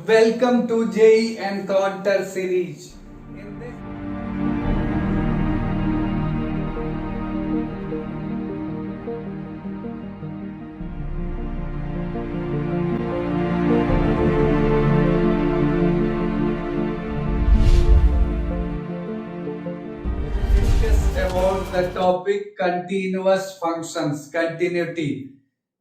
Welcome to JEE Encounter series. In this discuss about the topic continuous functions, continuity.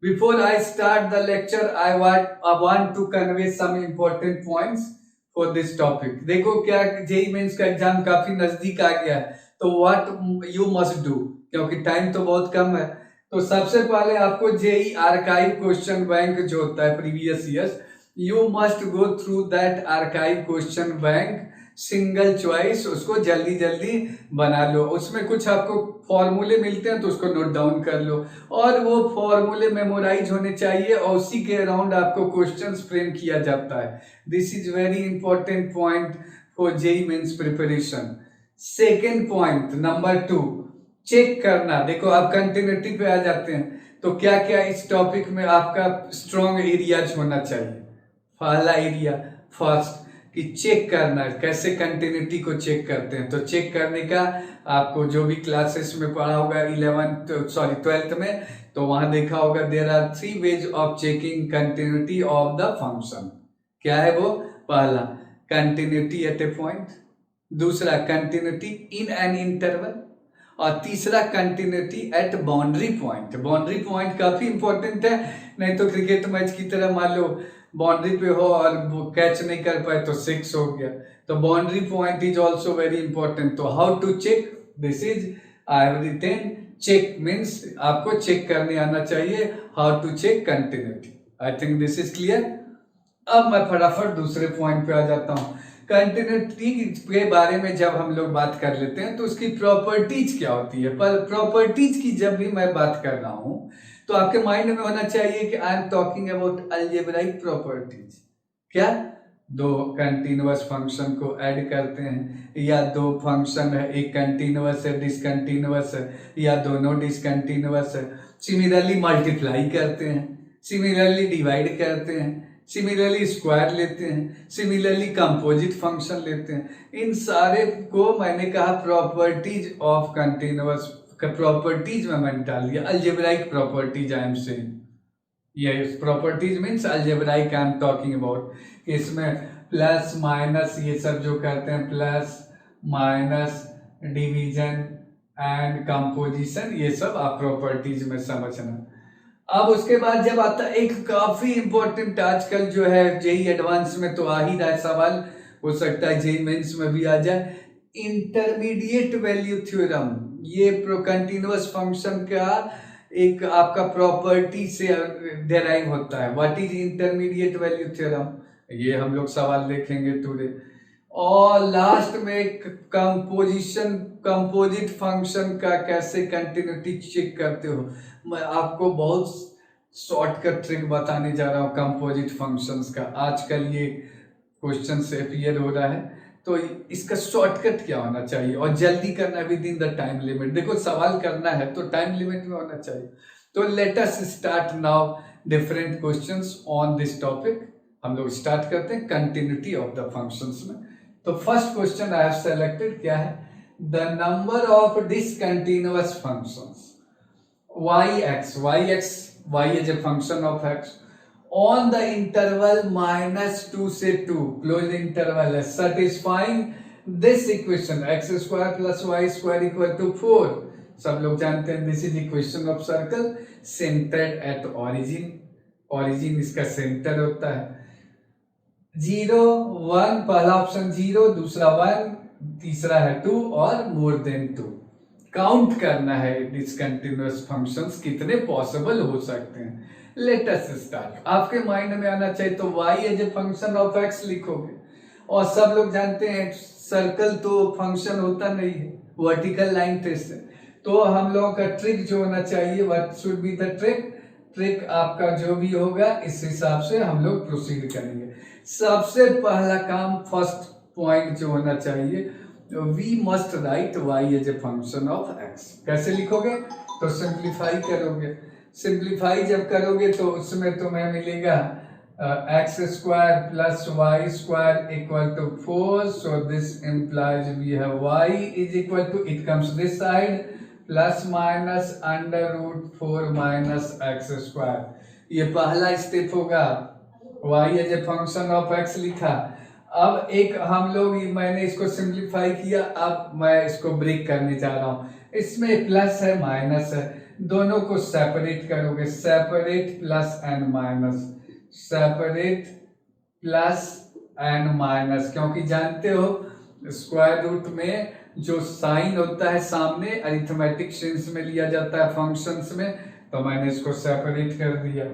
Before I start the lecture, I want to convey some important points for this topic. देखो क्या JEE mains का exam काफी नजदीक आ गया है, तो what you must do, क्योंकि time तो बहुत कम है। तो सबसे पहले आपको जेई आर्काइव क्वेश्चन बैंक जो होता है previous years, you must go through that archive question bank single choice, उसको जल्दी जल्दी बना लो। उसमें कुछ आपको फॉर्मूले मिलते हैं तो उसको नोट डाउन कर लो, और वो फॉर्मूले मेमोराइज होने चाहिए और उसी के अराउंड आपको क्वेश्चंस फ्रेम किया जाता है। This is very important point for JEE Mains preparation. Second point number 2, check करना। देखो आप कंटिन्यूटी पे आ जाते हैं, तो क्या क्या इस टॉपिक में आपका स्ट्रॉन्ग एरियाज होना चाहिए। पहला एरिया फर्स्ट कि चेक करना, कैसे कंटिन्यूटी को चेक करते हैं। तो चेक करने का आपको जो भी क्लासेस में पढ़ा होगा 12th में, तो वहां देखा होगा there are 3 ways of checking continuity of the function. क्या है वो? पहला कंटिन्यूटी एट ए पॉइंट, दूसरा कंटिन्यूटी इन एन इंटरवल, और तीसरा continuity at boundary point. Boundary point काफी इंपॉर्टेंट है, नहीं तो क्रिकेट मैच की तरह मान लो बाउंड्री पे हो और वो कैच नहीं कर पाए तो 6 हो गया। तो boundary point is also very important. तो how to check, this is I have written. Check means आपको चेक करने आना चाहिए, how to check continuity. I think this is clear. अब मैं फटाफट दूसरे पॉइंट पे आ जाता हूँ। कंटिन्यूटी के बारे में जब हम लोग बात कर लेते हैं तो उसकी प्रॉपर्टीज क्या होती है। पर प्रॉपर्टीज की जब भी मैं बात कर रहा हूं तो आपके माइंड में होना चाहिए कि I am talking about algebraic properties. क्या? दो कंटिन्यूअस फंक्शन को ऐड करते हैं, या दो फंक्शन है, एक कंटिन्यूअस है डिसकंटिन्यूअस है, या दोनों डिसकंटिन्यूअस है। सिमिलरली मल्टीप्लाई करते हैं, सिमिलरली डिवाइड करते हैं, सिमिलरली स्क्वायर लेते हैं, सिमिलरली कंपोजिट फंक्शन लेते हैं। इन सारे को मैंने कहा प्रॉपर्टीज ऑफ कंटिन्यूअस, प्रॉपर्टीज में मैंने डाल दिया algebraic properties. I am saying yes, properties means algebraic I am talking about. इसमें प्लस माइनस ये सब जो करते हैं, plus minus division and composition, ये सब आप प्रॉपर्टीज में समझना। अब उसके बाद जब आता है एक काफी इंपॉर्टेंट, आजकल जो है जेई एडवांस में तो आ ही रहा है सवाल, हो सकता है जेई मेंस में भी आ जाए, इंटरमीडिएट वैल्यू थ्योरम। ये कंटिन्यूअस फंक्शन का एक आपका प्रॉपर्टी से डेराइव होता है। What is intermediate value theorem, ये हम लोग सवाल देखेंगे टुडे। और लास्ट में कंपोजिशन, कंपोजिट फंक्शन का कैसे कंटिन्यूटी चेक करते हो। मैं आपको बहुत शॉर्टकट ट्रिक बताने जा रहा हूँ कंपोजिट फंक्शंस का। आजकल ये क्वेश्चन से अपीयर हो रहा है, तो इसका शॉर्टकट क्या होना चाहिए, और जल्दी करना with in the time limit. देखो सवाल करना है तो टाइम लिमिट में होना चाहिए। तो late us start now different questions on this topic. हम लोग स्टार्ट करते हैं कंटिन्यूटी ऑफ द फंक्शंस में। तो first question I have selected, क्या है? The number of discontinuous functions y is a function of x on the interval -2 से 2, closed interval है, satisfying this equation x square plus y square equal to 4। सब लोग जानते हैं this is equation of circle centred at origin. Origin इसका centre होता है। 0 1, पहला ऑप्शन 0, दूसरा 1, तीसरा है 2 और मोर देन 2। काउंट करना है डिसकंटिन्यूअस फंक्शंस कितने पॉसिबल हो सकते हैं। Let us start. आपके माइंड में आना चाहिए तो y as a function of x लिखोगे, और सब लोग जानते हैं सर्कल तो फंक्शन होता नहीं है, वर्टिकल लाइन टेस्ट है। तो हम लोगों का ट्रिक जो होना चाहिए, what should be the trick आपका जो भी होगा इस हिसाब से हम लोग प्रोसीड करेंगे। सबसे पहला काम, फर्स्ट पॉइंट जो होना चाहिए, we must write y as a function of x। कैसे लिखोगे? तो सिंप्लीफाई करोगे। सिंप्लीफाई जब करोगे तो उसमें तुम्हें मिलेगा x square plus y square equal to 4. So this implies we have y is equal to, it comes this side, plus minus under root 4 minus x square. ये पहला स्टेप होगा, y as a function of x लिखा. अब एक हम लोग, मैंने इसको सिंप्लीफाई किया, अब मैं इसको ब्रेक करने जा रहा हूँ. इसमें प्लस है माइनस है, दोनों को सेपरेट करोगे, separate plus and minus, separate plus and minus, क्योंकि जानते हो स्क्वायर रूट में जो साइन होता है सामने अरिथमेटिक सेंस में लिया जाता है फंक्शंस में, तो मैंने इसको सेपरेट कर दिया.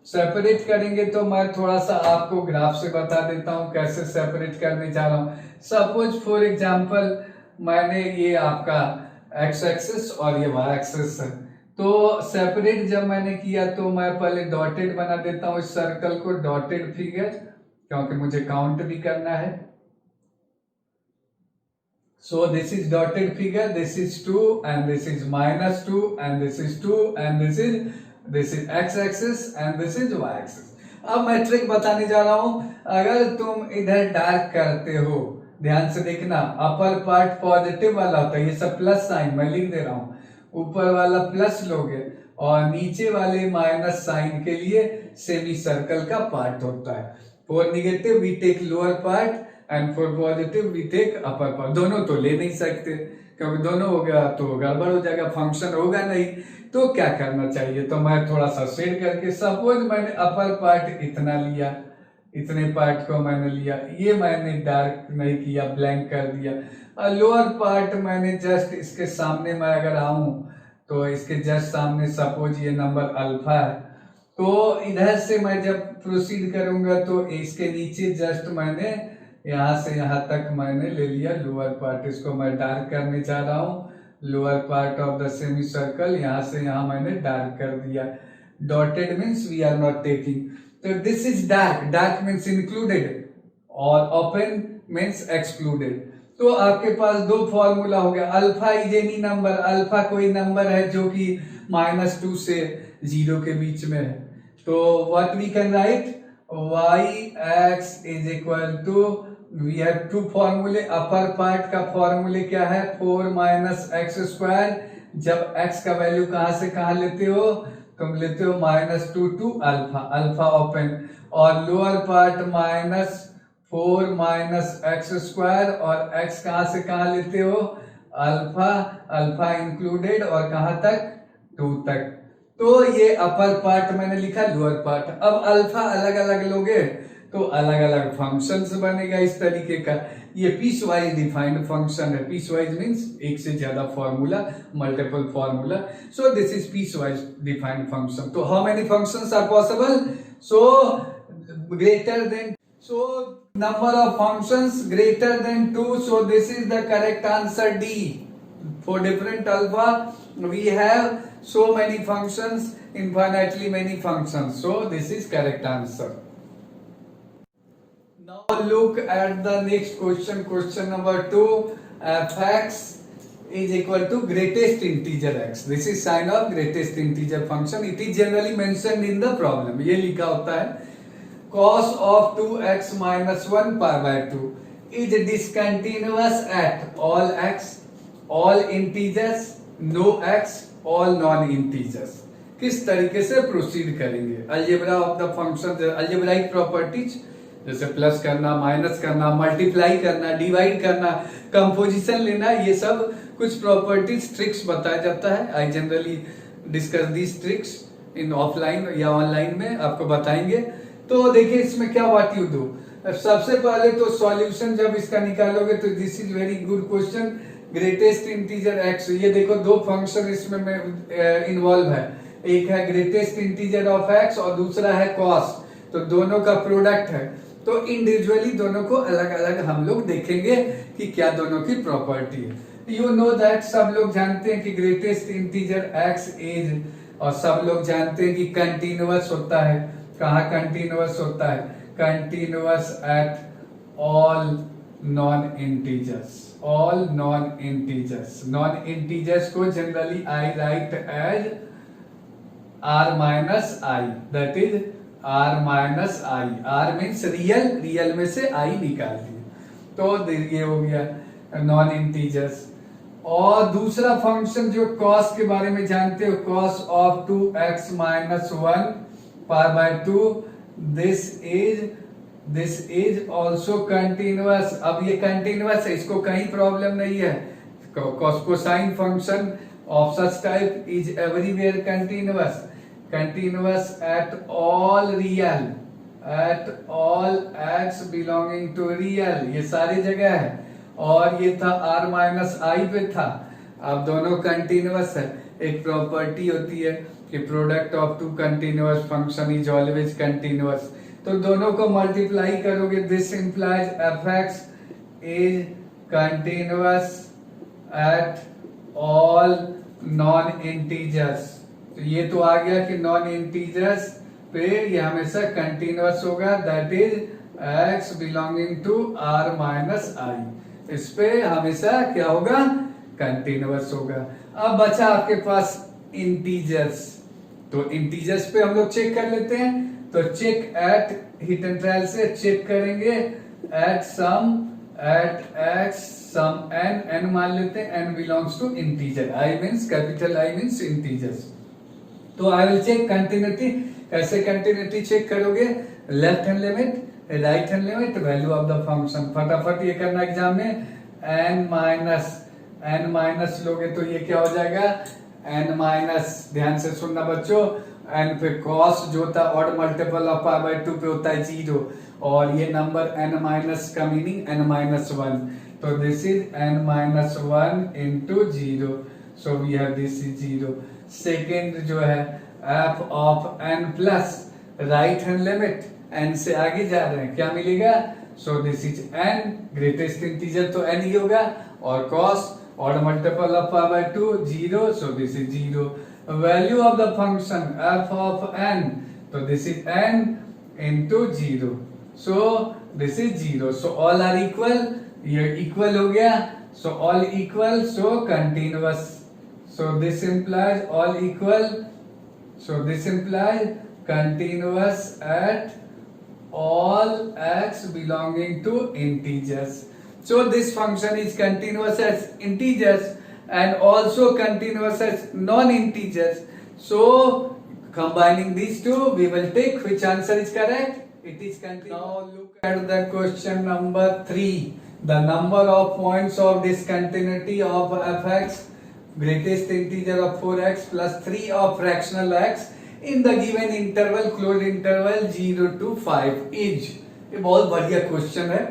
सेपरेट करेंगे तो मैं थोड़ा सा आपको ग्राफ से बता देता हूं कैसे सेपरेट करने जा रहा हूं. सपोज फॉर एग्जांपल मैंने ये आपका एक्स एक्सिस और ये वाई एक्सिस है, तो सेपरेट जब मैंने किया तो मैं पहले डॉटेड बना देता हूं इस सर्कल को, डॉटेड फिगर, क्योंकि मुझे काउंट भी करना है. So this is dotted figure, this is 2 and this is minus 2 and this is 2 and this is x axis and this is y axis. अब मैं ट्रिक बताने जा रहा हूं. अगर तुम इधर डार्क करते हो, ध्यान से देखना, अपर पार्ट पॉजिटिव वाला होता है, ये सब प्लस साइन मैं लिख दे रहा हूं, ऊपर वाला प्लस लोगे और नीचे वाले माइनस साइन के लिए सेमी सर्कल का पार्ट होता है. For negative we take lower part and for positive we take upper part. दोनों तो ले नहीं सकते, क्योंकि दोनों हो गया तो गड़बड़ हो जाएगा, फंक्शन होगा नहीं. तो क्या करना चाहिए, तो मैं थोड़ा सा शेड करके, सपोज मैंने अपर पार्ट इतना लिया, इतने पार्ट को मैंने लिया, ये मैंने डार्क नहीं किया, ब्लैंक कर दिया. और लोअर पार्ट मैंने जस्ट इसके सामने मैं अगर आऊं तो इसके जस्ट सामने सपोज ये नंबर अल्फा है, तो इधर से मैं जब प्रोसीड करूंगा तो इसके नीचे जस्ट मैंने यहाँ से यहाँ तक मैंने ले लिया लोअर पार्ट. इसको मैं डार्क करने जा रहा हूँ, lower part of the semicircle, यहाँ से यहाँ मैंने डार्क कर दिया. Dotted means we are not taking. तो this is dark, dark means included और ओपन मीन्स एक्सक्लूडेड. तो आपके पास दो फॉर्मूला हो गया. Alpha is any number, alpha कोई नंबर है जो कि -2 से 0 के बीच में है. तो what we can write, yx is equal to, we have two formulae. Upper part का फॉर्मूले क्या है, 4 माइनस एक्स स्क्वायर. जब x का वैल्यू कहां से कहां लेते हो, तुम लेते हो -2 टू अल्फा, अल्फा ओपन, और lower part -4 minus x square, और x कहां से कहां लेते हो, अल्फा, अल्फा इंक्लूडेड, और कहां तक, 2 तक. तो ये अपर पार्ट मैंने लिखा, लोअर पार्ट. अब अल्फा अलग अलग लोगे तो अलग अलग फंक्शंस बनेगा इस तरीके का. ये पीस वाइज डिफाइंड फंक्शन है. पीस वाइज मीन्स एक से ज्यादा formula, multiple formula. So this is piecewise defined function. तो how many functions are possible, so greater than, so number of functions greater than 2. So this is the correct answer, D. For different alpha we have so many functions, infinitely many functions. So this is correct answer. Now look at the next question, question number 2. F(x) is equal to greatest integer x. This is sign of greatest integer function. It is generally mentioned in the problem. ये लिखा होता है, cos of 2x minus 1 pi by 2 is discontinuous at all x, all integers, no x, all non-integers. किस तरीके से proceed करेंगे, algebra of the function, algebraic properties, जैसे plus करना, माइनस करना, मल्टीप्लाई करना, डिवाइड करना, कंपोजिशन लेना, ये सब कुछ प्रॉपर्टीज, ट्रिक्स बताया जाता है. I generally discuss these tricks in offline या ऑनलाइन में आपको बताएंगे. तो देखिए इसमें क्या व्हाट यू डू, सबसे पहले तो सॉल्यूशन जब इसका निकालोगे तो this is very good question. Greatest integer x, ये देखो दो फंक्शन इसमें इन्वॉल्व है, एक है ग्रेटेस्ट इंटीजर ऑफ एक्स और दूसरा है कॉस. तो दोनों का प्रोडक्ट है, तो इंडिविजुअली दोनों को अलग अलग हम लोग देखेंगे कि क्या दोनों की प्रॉपर्टी है. यू नो दैट, सब लोग जानते हैं कि ग्रेटेस्ट इंटीजर एक्स इज, और सब लोग जानते हैं कि कंटिन्यूअस होता है. कहाँ कंटिन्यूअस होता है, continuous at all non integers, all non integers. Non integers को generally I write as r minus I, that is R minus I, R means real, real में से आई निकाल दिए, तो ये हो गया नॉन इंटीजर्स। और दूसरा फंक्शन जो कॉस के बारे में जानते हो, cos of 2x minus 1 pi by 2, this is also continuous. अब ये कंटिन्यूअस है, इसको कहीं प्रॉब्लम नहीं है। Cosine function of such type is everywhere continuous, continuous at all real, at all x belonging to real, ये सारी जगह है। और ये था r माइनस आई पे था। अब दोनों कंटिन्यूअस है। एक प्रॉपर्टी होती है कि product of two continuous function is always continuous, तो दोनों को मल्टीप्लाई करोगे, this implies f x is continuous at all non integers. तो ये तो आ गया कि नॉन इंटीजर्स पे ये हमेशा कंटिन्यूअस होगा, that is x belonging to r minus I, इस पे हमेशा क्या होगा, कंटिन्यूअस होगा। अब बचा आपके पास इंटीजर्स, तो इंटीजर्स पे हम लोग चेक कर लेते हैं। तो check at hit and trial से चेक करेंगे, at some at x some n, n मान लेते हैं, n belongs to integer, i means capital I means integers. तो आई विल चेक कंटिन्यूटी। कैसे कंटिन्यूटी चेक करोगे, left hand limit, right hand limit, value of the function, फटाफट ये करना exam में। n माइनस लोगे तो ये क्या हो जाएगा, n माइनस, ध्यान से सुनना बच्चों, n पे cos जो होता है odd multiple of pi by 2 पे होता है 0, और ये नंबर n माइनस का मीनिंग n माइनस 1, तो this is n minus 1 into 0, so we have this is 0। Second जो है f of n plus, right hand limit, n से आगे जा रहे हैं, क्या मिलेगा, so this is n, greatest integer तो n ही होगा, और cos odd multiple of pi by 2 0, so this is 0। Value of the function f of n, तो this is n into 0, so this is 0, so all are equal, ये equal हो गया, so all equal, so continuous, so this implies all equal, so this implies continuous at all x belonging to integers. So this function is continuous as integers and also continuous as non-integers. So combining these two, we will take which answer is correct. It is continuous. Now look at the question number 3. The number of points of discontinuity of fx, greatest integer of 4x plus 3 of fractional x in the given interval, closed interval 0 to 5 is. ये बहुत बढ़िया question है।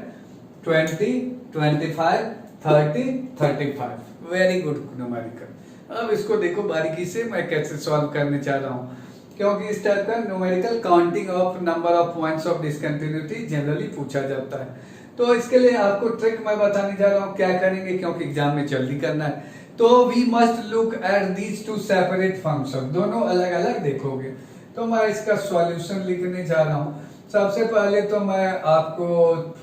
20, 25, 30, 35, very good numerical. अब इसको देखो बारीकी से मैं कैसे सॉल्व करने चाह रहा हूँ, क्योंकि इस टाइप का numerical counting of number of points of discontinuity generally पूछा जाता है। तो इसके लिए आपको ट्रिक मैं बताने जा रहा हूँ, क्या करेंगे क्योंकि एग्जाम में जल्दी करना है। तो we must look at these two separate function, दोनों अलग अलग देखोगे। तो मैं इसका सॉल्यूशन लिखने जा रहा हूँ। सबसे पहले तो मैं आपको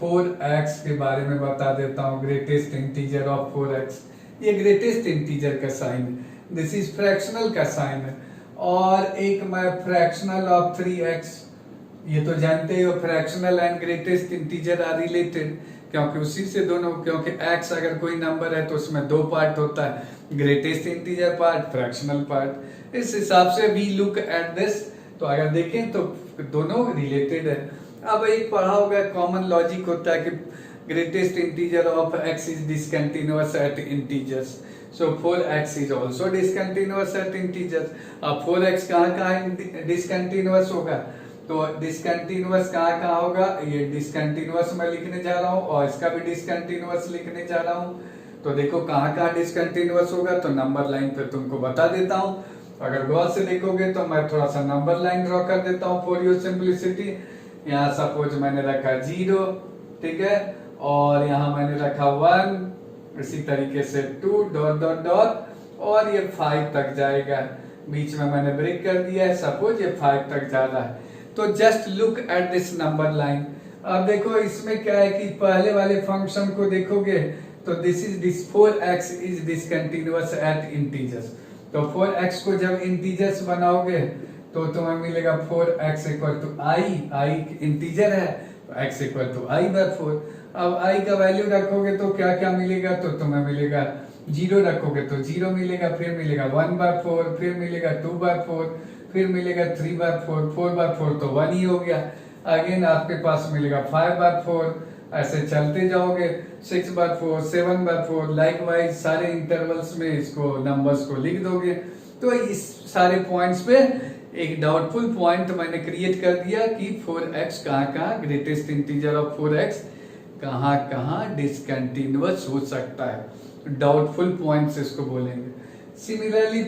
4x के बारे में बता देता हूँ, ग्रेटेस्ट इंटीजर ऑफ 4x। ये ग्रेटेस्ट इंटीजर का साइन है, दिस इज फ्रैक्शनल का साइन है। और एक मैं फ्रैक्शनल ऑफ 3x, ये तो जानते हो fractional and greatest integer are related, क्योंकि उसी से दोनों, क्योंकि x अगर कोई नंबर है तो उसमें दो पार्ट होता है, greatest integer part, fractional part. इस हिसाब से वी लुक एट दिस, तो अगर देखें तो दोनों रिलेटेड है। अब एक पढ़ा होगा, कॉमन लॉजिक होता है कि greatest integer of x is discontinuous at integers, so 4x is also discontinuous at integers. अब 4x कहाँ डिसकंटिन्यूअस होगा, तो डिसकंटिन्यूअस कहाँ होगा, ये डिसकंटिन्यूअस मैं लिखने जा रहा हूँ और इसका भी डिसकंटिन्यूअस लिखने जा रहा हूँ। तो देखो कहाँ डिसकंटिन्यूअस होगा, तो नंबर लाइन पे तुमको बता देता हूँ। अगर गौर से देखोगे तो मैं थोड़ा सा नंबर लाइन ड्रॉ कर देता हूँ फॉर योर सिंपलिसिटी। यहाँ सपोज मैंने रखा 0, ठीक है, और यहाँ मैंने रखा 1, इसी तरीके से 2 डॉट डॉट डॉट, और ये 5 तक जाएगा। बीच में मैंने ब्रेक कर दिया है, सपोज ये 5 तक जा रहा है। तो just look at this number line. अब देखो इसमें क्या है कि पहले वाले फंक्शन को देखोगे तो this 4x is discontinuous at integers. तो 4x को जब इंटीजर्स बनाओगे तो तुम्हें मिलेगा 4x equal to I integer है तो x इक्वल टू i/4। अब i का वैल्यू रखोगे तो क्या क्या मिलेगा, तो तुम्हें मिलेगा 0 रखोगे तो 0 मिलेगा, फिर मिलेगा 1/4, फिर मिलेगा 2/4, फिर मिलेगा 3/4, 4/4 तो 1 ही हो गया। अगेन आपके पास मिलेगा 5/4, ऐसे चलते जाओगे 6/4, 7/4, लाइकवाइज सारे इंटरवल्स में इसको नंबर्स को लिख दोगे। तो इस सारे पॉइंट्स पे एक डाउटफुल पॉइंट मैंने क्रिएट कर दिया कि 4x कहाँ ग्रेटेस्ट इंटीजर ऑफ 4x कहाँ डिसकंटिन्यूअस हो सकता है, डाउटफुल पॉइंट्स इसको बोलेंगे। सिमिलरली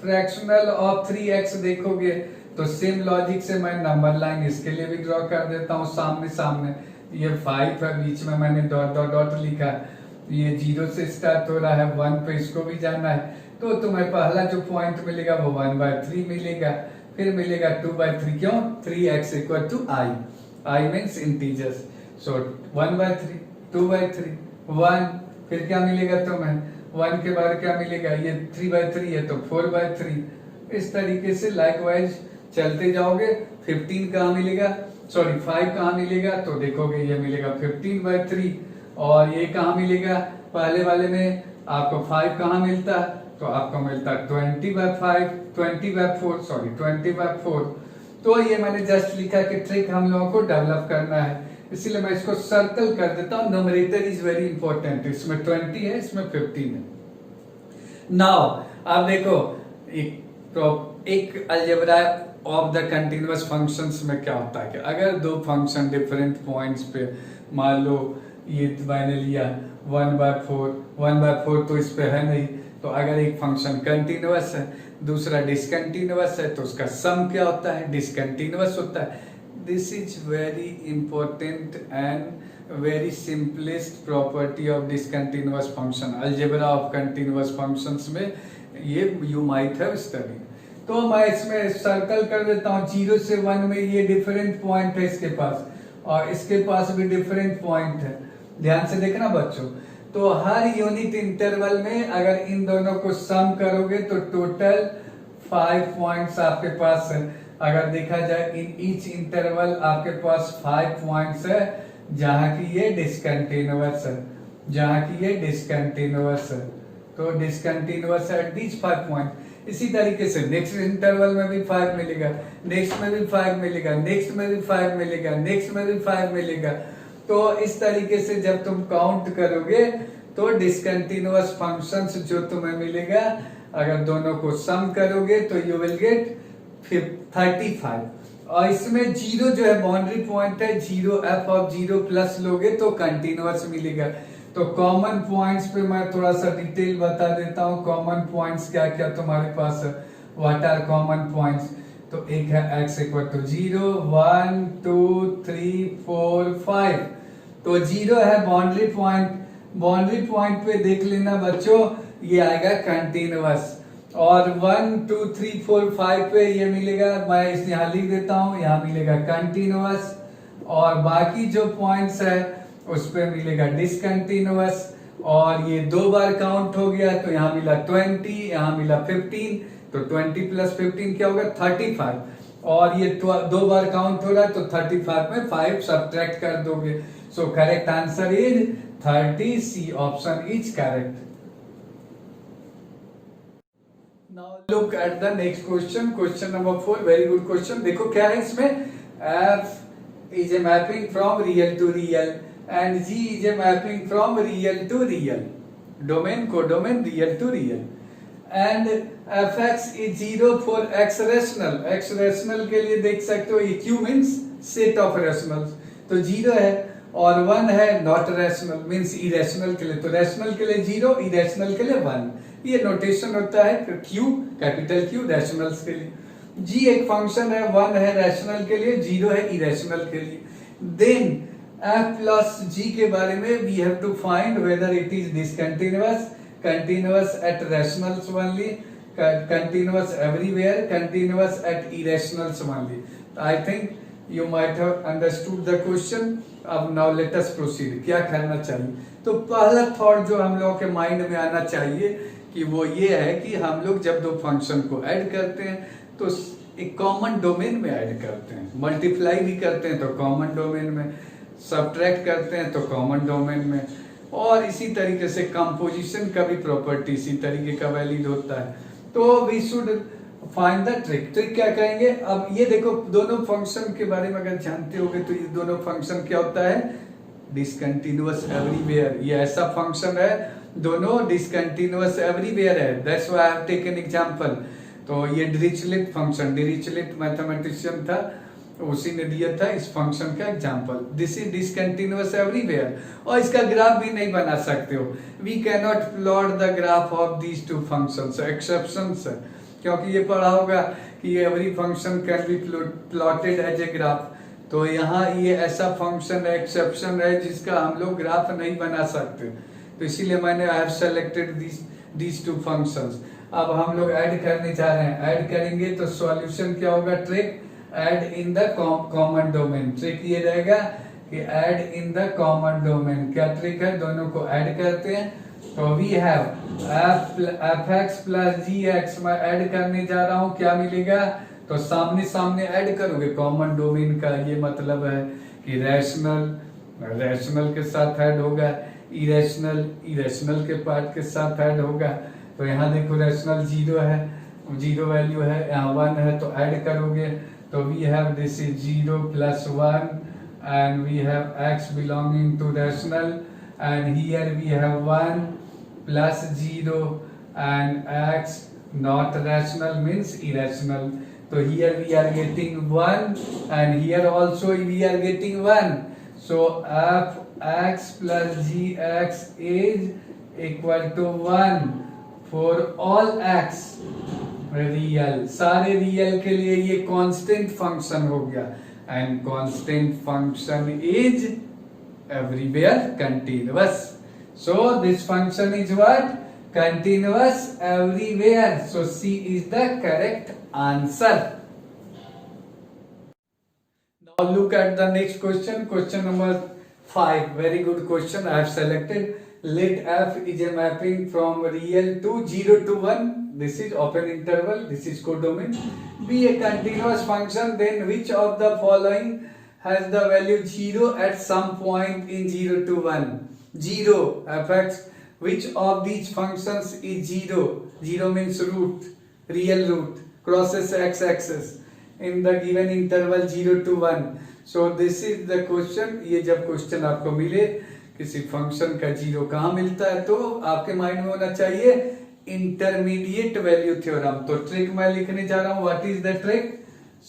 फ्रैक्शनल ऑफ 3x देखोगे तो सेम लॉजिक से मैं नंबर लाइन इसके लिए भी ड्रॉ कर देता हूँ सामने। ये 5 है, बीच में मैंने डॉट डॉट डॉट लिखा, ये 0 से स्टार्ट हो रहा है, 1 पे इसको भी जाना है, तो तुम्हें पहला जो पॉइंट मिलेगा वो 1/3 मिलेगा, फिर मिलेगा 2/3, क्यों 3x equal to I means integers, so 1/3, 2/3, 1, फिर क्या मिलेगा तुम्हें 1 के बाद क्या मिलेगा, ये 3/3 है तो 4/3। इस तरीके से लाइकवाइज चलते जाओगे। 15 कहाँ मिलेगा, सॉरी 5 कहाँ मिलेगा, तो देखोगे ये मिलेगा 15/3, और ये कहाँ मिलेगा, पहले वाले में आपको 5 कहाँ मिलता, तो आपको मिलता 20/4। तो ये मैंने जस्ट लिखा कि ट्रिक हम लोगों को डेवलप करना है, इसलिए मैं इसको सर्कल कर देता हूँ। न्यूमरेटर इज वेरी इंपॉर्टेंट, इसमें 20 है, इसमें 15 है। नाउ आप देखो एक algebra of the continuous functions में क्या होता है कि अगर दो फंक्शन डिफरेंट पॉइंट्स पे, मान लो ये मैंने लिया 1/4 तो इस पे है नहीं, तो अगर एक फंक्शन कंटिन्यूअस है दूसरा डिसकंटिन्यूअस है तो उसका सम क्या होता है, डिसकंटिन्यूअस होता है। This is very important and very simplest property of discontinuous function. Algebra of continuous functions में ये यू माइट हैव स्टडी। तो मैं इसमें सर्कल कर देता हूँ, 0 से 1 में ये डिफरेंट पॉइंट है इसके पास, और इसके पास भी डिफरेंट पॉइंट है, ध्यान से देखना बच्चों। तो हर यूनिट इंटरवल में अगर इन दोनों को सम करोगे तो टोटल 5 पॉइंट्स आपके पास है। अगर देखा जाए इन ईच इंटरवल आपके पास 5 पॉइंट्स है जहां की ये डिसकंटिन्यूअस है, तो डिसकंटिन्यूअस है दीज 5 पॉइंट। इसी तरीके से नेक्स्ट इंटरवल में भी 5 मिलेगा, नेक्स्ट में भी 5 मिलेगा, नेक्स्ट में भी 5 मिलेगा, नेक्स्ट में भी 5 मिलेगा। तो इस तरीके से जब तुम काउंट करोगे तो डिसकंटिन्यूअस फंक्शंस जो तुम्हें मिलेगा अगर दोनों को सम करोगे तो यू विल गेट 35। और इसमें 0 जो है बाउंड्री पॉइंट है, 0 f ऑफ 0 प्लस लोगे तो कंटिन्यूअस मिलेगा। तो कॉमन पॉइंट्स पे मैं थोड़ा सा डिटेल बता देता हूँ, कॉमन पॉइंट्स क्या क्या तुम्हारे पास है, व्हाट आर कॉमन पॉइंट्स। तो एक है x इक्वल टू 0, 1, 2, 3, 4, 5। तो 0 है बाउंड्री पॉइंट पे देख लेना बच्चों, ये आएगा कंटिन्यूअस। और 1, 2, 3, 4, 5 पे ये मिलेगा, मैं इस यहाँ लिख देता हूँ, यहाँ मिलेगा कंटिन्यूअस। और बाकी जो पॉइंट्स है उस पे मिलेगा डिसकंटिन्यूअस। और ये 2 बार काउंट हो गया तो यहाँ मिला 20, यहाँ मिला 15, तो 20 प्लस 15 क्या होगा 35। और ये 2 बार काउंट हो रहा है तो 35 में 5 सब्ट्रैक्ट कर दोगे। So correct answer is 30, C option is correct. Now look at the next question, question number 4, very good question. देखो क्या है इसमें, f is a mapping from real to real and G is a mapping from real to real, domain codomain real to real, and fx is 0 for x rational। x rational के लिए देख सकते हो ये q means set of rationals, तो 0 है, और 1 है not rational means irrational के लिए, तो rational के लिए 0, irrational के लिए 1। ये नोटेशन होता है q कैपिटल Q rationals के लिए। g एक फंक्शन है, 1 है रैशनल के लिए, 0 है इरेशनल के लिए। देन f plus g के बारे में we have to find whether it is discontinuous, continuous at rationals only, continuous everywhere, continuous at irrationals only. I think you might have understood the question. अब now let us proceed, क्या करना चाहिए। तो पहला thought जो हम लोगों के माइंड में आना चाहिए कि वो ये है कि हम लोग जब दो फंक्शन को ऐड करते हैं तो एक कॉमन डोमेन में ऐड करते हैं, मल्टीप्लाई भी करते हैं तो कॉमन डोमेन में, सब्ट्रैक्ट करते हैं तो कॉमन डोमेन में, और इसी तरीके से कंपोजिशन का भी प्रॉपर्टी इसी तरीके का वैलिड होता है। तो we should find the trick. Trick क्या करेंगे? अब ये देखो दोनों फंक्शन के बारे में अगर जानते होगे तो ये दोनों फंक्शन क्या होता है? Discontinuous everywhere. ये ऐसा फंक्शन है, दोनों डिसकंटिन्यूअस एवरीवेयर है। That's why I have taken example. तो ये डिरिचलेट फंक्शन, डिरिचलेट मैथमेटिशियन था, उसी ने दिया था इस फंक्शन का example. This is discontinuous everywhere. और इसका ग्राफ भी नहीं बना सकते हो। We can not plot the graph of these two functions. Exceptions है, क्योंकि ये पढ़ा होगा कि every function can be plotted as a graph. तो यहाँ ये ऐसा फंक्शन है, एक्सेप्शन है, जिसका हम लोग ग्राफ नहीं बना सकते। तो इसीलिए मैंने I have selected these two functions. अब हम लोग ऐड करने जा रहे हैं। ऐड करेंगे तो सॉल्यूशन क्या होगा? Trick add in the common domain. Trick ये रहेगा कि add in the common domain. क्या ट्रिक है? दोनों को ऐड करते हैं। तो we have f x plus g x, मैं ऐड करने जा रहा हूँ, क्या मिलेगा? तो सामने सामने ऐड करोगे, कॉमन डोमेन का ये मतलब है कि रैशनल के साथ ऐड होगा, इरेशनल के पार्ट के साथ ऐड होगा। तो यहाँ देखो रैशनल 0 है, 0 वैल्यू है, यहाँ 1 है, तो ऐड करोगे तो we have this is 0 plus 1 and we have x belonging to rational and here we have 1 plus 0 and x not rational means irrational. So here we are getting 1 and here also we are getting 1. So f(x) plus gx is equal to 1 for all x real. सारे real के लिए ये constant function हो गया and constant function is everywhere continuous. So this function is what? Continuous everywhere. So C is the correct answer. Now look at the next question. Question number 5. Very good question. I have selected. Let f is a mapping from real to 0 to 1. This is open interval. This is codomain. Be a continuous function. Then which of the following has the value 0 at some point in 0 to 1? 0 fx, which of these functions is 0? 0 means root, real root, crosses x-axis in the given interval 0 to 1. So this is the question. ये जब question आपको मिले किसी function का 0 कहाँ मिलता है, तो आपके माइंड में होना चाहिए इंटरमीडिएट वैल्यू थ्योरम। तो ट्रिक मैं लिखने जा रहा हूँ। What is the trick?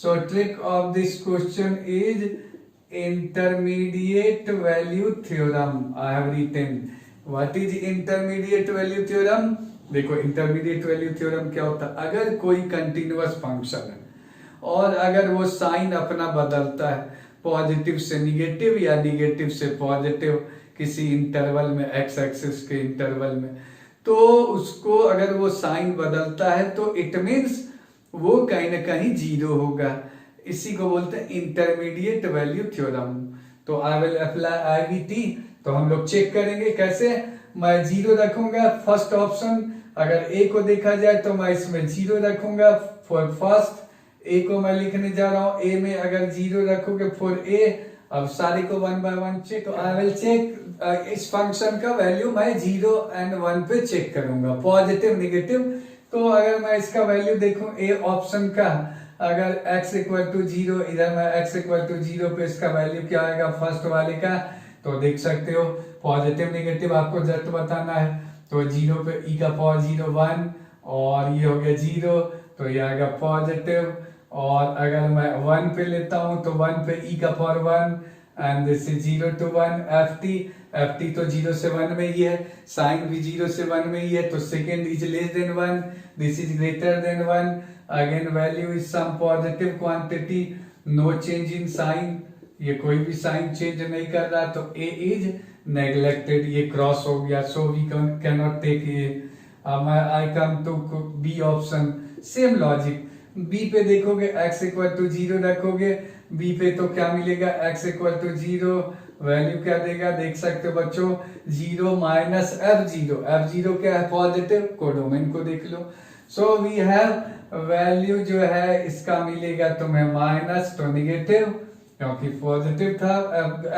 So trick of this question is intermediate value theorem. I have written. What is intermediate value theorem? देखो intermediate value theorem क्या होता है? अगर कोई continuous function है और अगर वो साइन अपना बदलता है, पॉजिटिव से निगेटिव या निगेटिव से पॉजिटिव किसी इंटरवल में, एक्स एक्सिस के इंटरवल में, तो उसको अगर वो साइन बदलता है तो इट मीन्स वो कहीं ना कहीं 0 होगा। इसी को बोलते हैं इंटरमीडिएट वैल्यू थ्योरम। तो आई विल अप्लाई आईवीटी। तो हम लोग चेक करेंगे कैसे। मैं 0 रखूंगा फर्स्ट ऑप्शन। अगर ए को देखा जाए तो मैं इसमें 0 रखूंगा फॉर फर्स्ट। ए को मैं लिखने जा रहा हूं। ए में अगर 0 रखोगे फॉर ए। अब सारे को 1 बाय 1 चेक। तो आई विल चेक इस फंक्शन का वैल्यू मैं 0 एंड 1 पे चेक करूंगा, पॉजिटिव निगेटिव। तो अगर मैं इसका वैल्यू देखूं ए ऑप्शन का, अगर x इक्वल टू 0, इधर मैं x इक्वल टू 0 पे इसका वैल्यू क्या आएगा फर्स्ट वाले का, तो देख सकते हो पॉजिटिव निगेटिव आपको जस्ट बताना है। तो 0 पे e का पावर 0 1 और ये हो गया 0, तो ये आएगा पॉजिटिव। और अगर मैं 1 पे लेता हूँ तो 1 पे e का power 1 and this is 0 to 1 ft तो 0 से 1 में ही है, साइन भी 0 से 1 में ही है, तो second is less than 1, this is greater than 1। Again value is some positive quantity, no change in sign, ये कोई भी साइन चेंज नहीं कर रहा, तो ए इज नेग्लेक्टेड, ये क्रॉस हो गया, so we can not take A. I come to B option, same logic. B पे देखोगे x इक्वल टू 0 रखोगे, बी पे तो क्या मिलेगा x इक्वल टू 0, वैल्यू क्या देगा देख सकते हो बच्चों 0 माइनस f0 क्या है पॉजिटिव, कोडोमेन को देख लो। सो वी हैव वैल्यू जो है इसका मिलेगा तुम्हें माइनस, तो निगेटिव, क्योंकि पॉजिटिव था,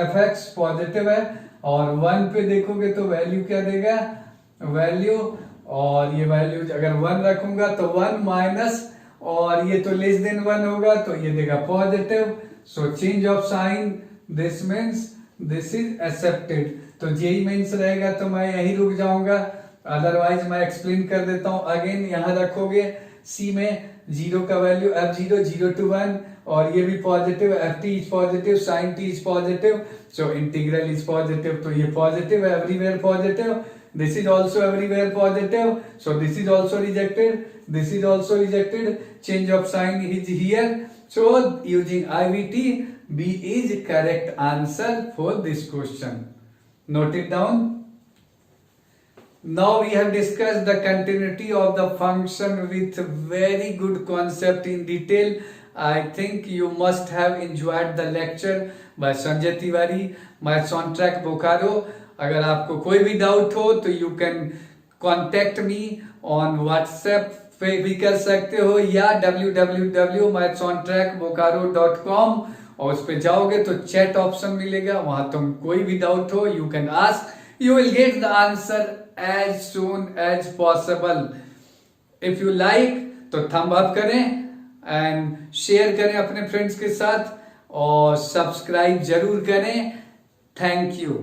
एफ एक्स पॉजिटिव है, और 1 पे देखोगे तो वैल्यू क्या देगा, वैल्यू, और ये वैल्यू अगर 1 रखूंगा तो 1 माइनस, और ये तो लेस देन 1 होगा तो ये देगा positive. So change of sine, this means this is accepted. तो जेई मीन्स रहेगा तो मैं यही रुक जाऊंगा, अदरवाइज मैं एक्सप्लेन कर देता हूं। अगेन यहां रखोगे सी में जीरो का वैल्यू f0 0 to 1, और ये भी positive, f t is positive, sine t is positive, so integral is positive, तो ये पॉजिटिव है, everywhere positive, this is also everywhere positive, so this is also rejected, this is also rejected, change of sign is here, so using IVT, B is correct answer for this question. Note it down. Now we have discussed the continuity of the function with very good concept in detail. I think you must have enjoyed the lecture by Sanjay Tiwari, Maths on Track Bokaro. अगर आपको कोई भी doubt हो तो you can contact me on WhatsApp पे भी कर सकते हो, या www.mathsontrackbokaro.com, और उस पे जाओगे तो चैट ऑप्शन मिलेगा, वहां तुम कोई भी डाउट हो you can ask, you will get the answer as soon as possible. If you like तो थंब अप करें एंड शेयर करें अपने फ्रेंड्स के साथ, और सब्सक्राइब जरूर करें। Thank you.